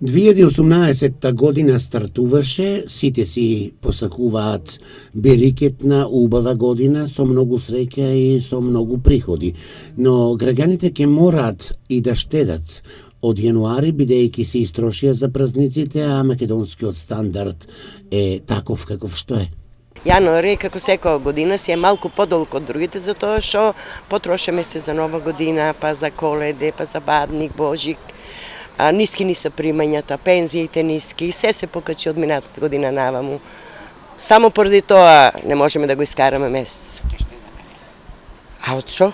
2018 година стартуваше, сите си посакуваат берикетна, убава година со многу среќа и со многу приходи. Но граѓаните ќе мораат и да штедат од јануари, бидејќи се истрошија за празниците, а македонскиот стандард е таков каков што е. Јануари, како секоја година, си е малку подолг од другите, затоа што потрошаме се за нова година, па за Коледе, па за Бадник, Божик. Ниски ни се примањата, пензиите ниски, се покачи од минатата година наваму. Само поради тоа не можеме да го искараме месец. А од што?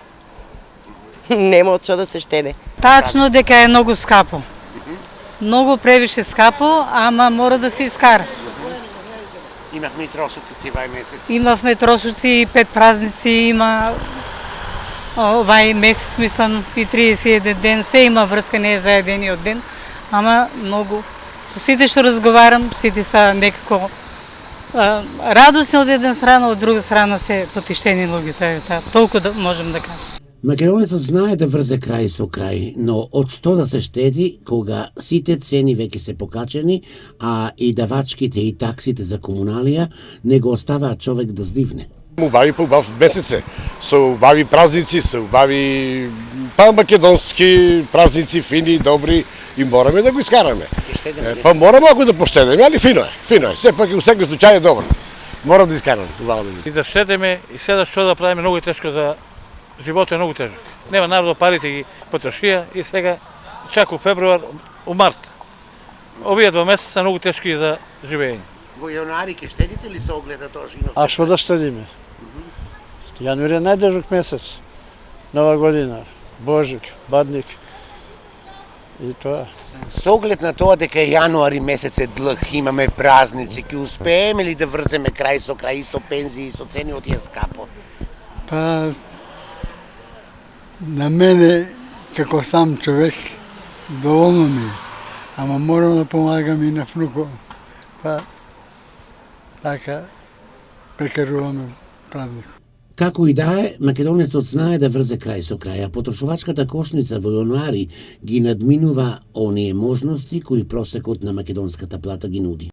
Нема од што да се штеде. Тачно дека е многу скапо. Многу превише скапо, ама мора да се искара. Имавме и трошоци вај месец. Имавме трошоци и 5 празници, има овај месец, мислам, и 31 ден, се има врска, не е за едениот ден, ама многу. Со сите што разговарам, сите са некако радосни од една страна, од друга страна се потиштени луѓето, толку да можем да кажем. Македонецот знае да врзе крај со крај, но од што да се штеди кога сите цени веќе се покачени, а и давачките и таксите за комуналија не го оставаат човек да здивне. Убави по убав месеце, со убави празници, со убави македонски празници, фини, добри, и мораме да го искараме. Па мора малку да поштедеме, али фино е. Сепак и у секој случај е добро. Мора да искараме, убаво да. И да штедеме, и сега што да правиме, многу тешко за животот е многу тежок. Нема народот парите ги потрошија и сега чак у февруар, у март. Овие 2 месеца многу тешки за живење. Во јануари ќе штедите ли со оглед на тоа што имавте? А што да штедиме? Јануари е најдежок месец. Нова година, Божик, Бадник и тоа. Со оглед на тоа дека јануари месец е длъг, имаме празници, ќе успееме ли да врземе крај со крај, со пензии, со цени од ја скапо? Па, на мене, како сам човек, доволно ми е. Ама морам да помагам и на внуков. Па, така, прекаруваме празник. Како и да е, македонецот знае да врзе крај со крај, а потрошувачката кошница во јануари ги надминува оние можности кои просекот на македонската плата ги нуди.